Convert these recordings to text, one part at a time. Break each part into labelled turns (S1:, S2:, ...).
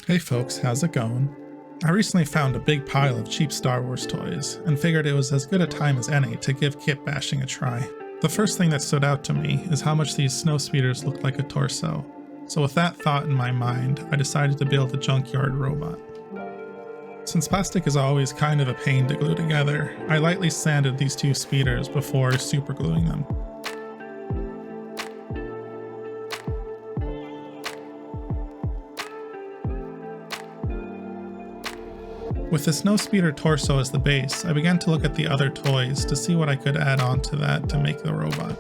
S1: Hey folks, how's it going? I recently found a big pile of cheap Star Wars toys, and figured it was as good a time as any to give kit bashing a try. The first thing that stood out to me is how much these snowspeeders looked like a torso, so with that thought in my mind, I decided to build a junkyard robot. Since plastic is always kind of a pain to glue together, I lightly sanded these two speeders before supergluing them. With the snowspeeder torso as the base, I began to look at the other toys to see what I could add on to that to make the robot.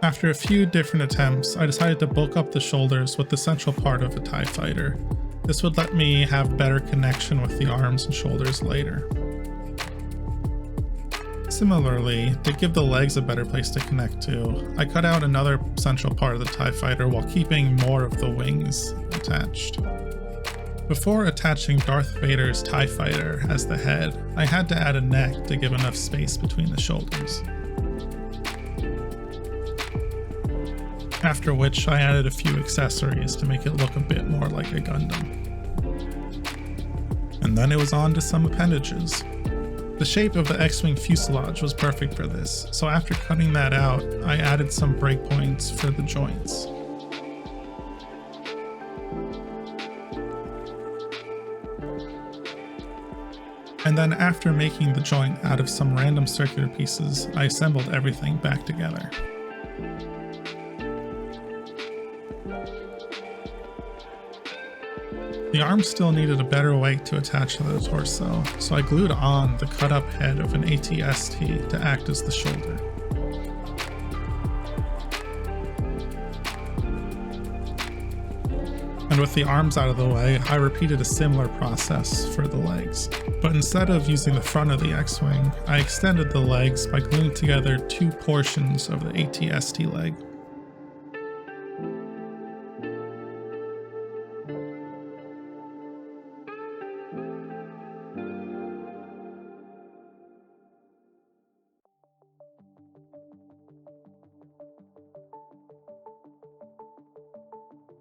S1: After a few different attempts, I decided to bulk up the shoulders with the central part of a TIE fighter. This would let me have better connection with the arms and shoulders later. Similarly, to give the legs a better place to connect to, I cut out another central part of the TIE fighter while keeping more of the wings attached. Before attaching Darth Vader's TIE fighter as the head, I had to add a neck to give enough space between the shoulders. After which I added a few accessories to make it look a bit more like a Gundam. And then it was on to some appendages. The shape of the X-Wing fuselage was perfect for this, so after cutting that out, I added some breakpoints for the joints. And then after making the joint out of some random circular pieces, I assembled everything back together. The arm still needed a better way to attach to the torso, so I glued on the cut-up head of an AT-ST to act as the shoulder. And with the arms out of the way, I repeated a similar process for the legs. But instead of using the front of the X-Wing, I extended the legs by gluing together two portions of the AT-ST leg.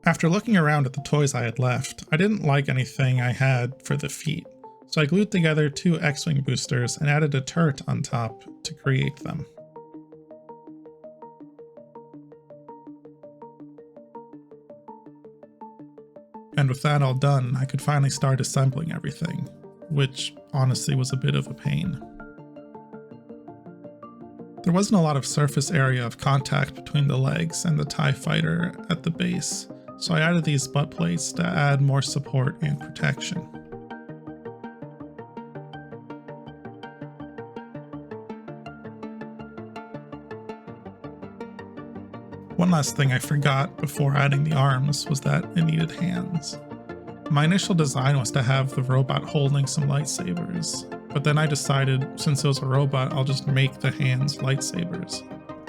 S1: After looking around at the toys I had left, I didn't like anything I had for the feet, so I glued together two X-Wing boosters and added a turret on top to create them. And with that all done, I could finally start assembling everything, which honestly was a bit of a pain. There wasn't a lot of surface area of contact between the legs and the TIE fighter at the base, so I added these butt plates to add more support and protection. One last thing I forgot before adding the arms was that it needed hands. My initial design was to have the robot holding some lightsabers, but then I decided since it was a robot, I'll just make the hands lightsabers.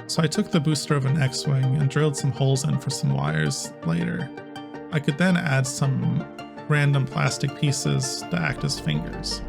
S1: So I took the booster of an X-Wing and drilled some holes in for some wires later. I could then add some random plastic pieces to act as fingers.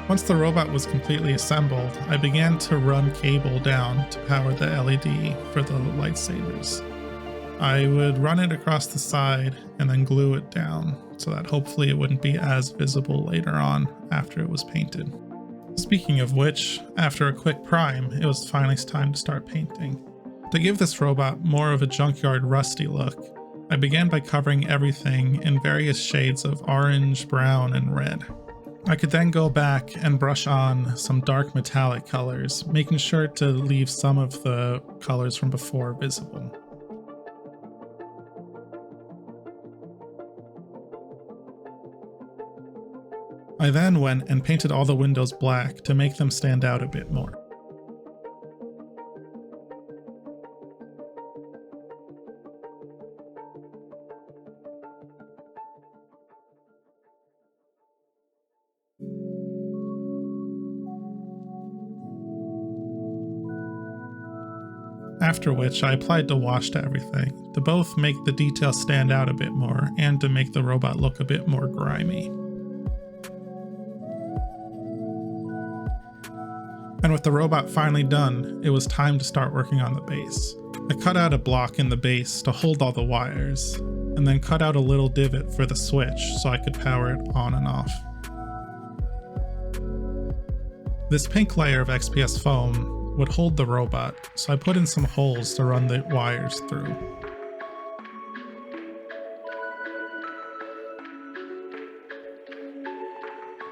S1: Once the robot was completely assembled, I began to run cable down to power the LED for the lightsabers. I would run it across the side and then glue it down so that hopefully it wouldn't be as visible later on after it was painted. Speaking of which, after a quick prime, it was finally time to start painting. To give this robot more of a junkyard rusty look, I began by covering everything in various shades of orange, brown, and red. I could then go back and brush on some dark metallic colors, making sure to leave some of the colors from before visible. I then went and painted all the windows black to make them stand out a bit more. After which I applied the wash to everything, to both make the details stand out a bit more and to make the robot look a bit more grimy. And with the robot finally done, it was time to start working on the base. I cut out a block in the base to hold all the wires, and then cut out a little divot for the switch so I could power it on and off. This pink layer of XPS foam would hold the robot, so I put in some holes to run the wires through.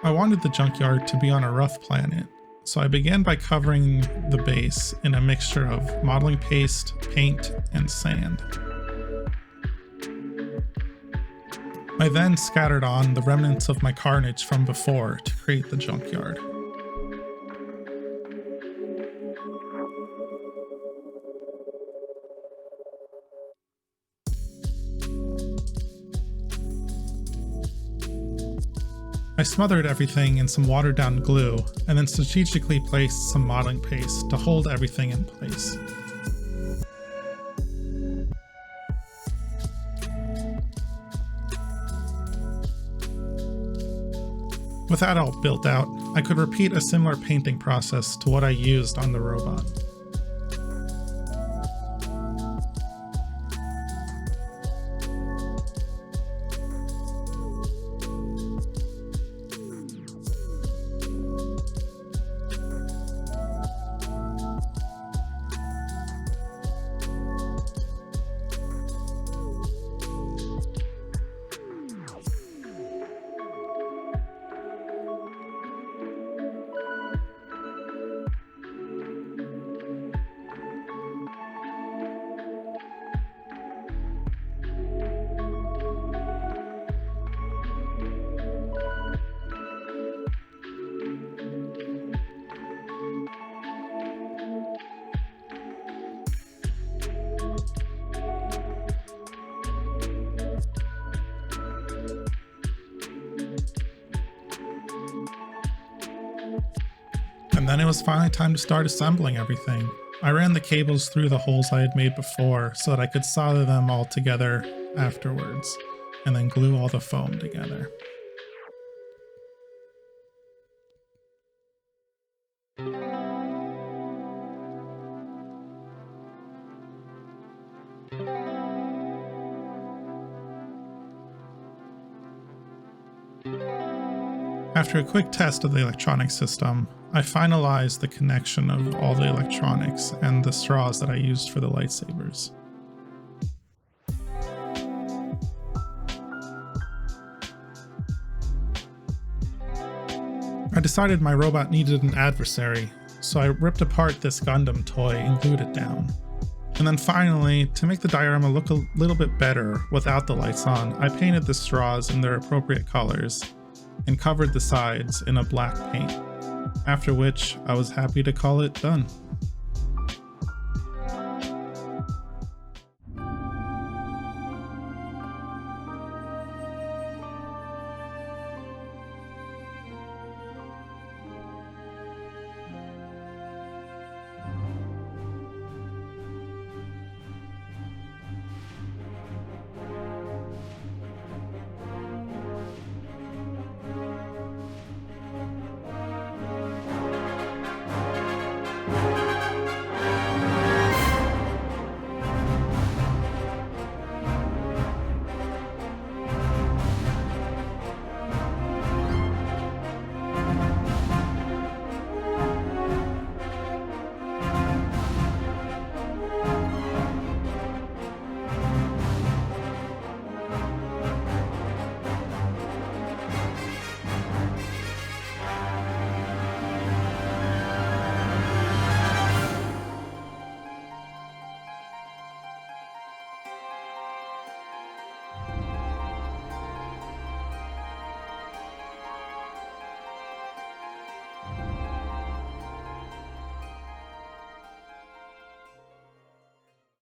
S1: I wanted the junkyard to be on a rough planet, so I began by covering the base in a mixture of modeling paste, paint, and sand. I then scattered on the remnants of my carnage from before to create the junkyard. I smothered everything in some watered down glue and then strategically placed some modeling paste to hold everything in place. With that all built out, I could repeat a similar painting process to what I used on the robot. And then it was finally time to start assembling everything. I ran the cables through the holes I had made before so that I could solder them all together afterwards, and then glue all the foam together. After a quick test of the electronic system, I finalized the connection of all the electronics and the straws that I used for the lightsabers. I decided my robot needed an adversary, so I ripped apart this Gundam toy and glued it down. And then finally, to make the diorama look a little bit better without the lights on, I painted the straws in their appropriate colors and covered the sides in a black paint, after which I was happy to call it done.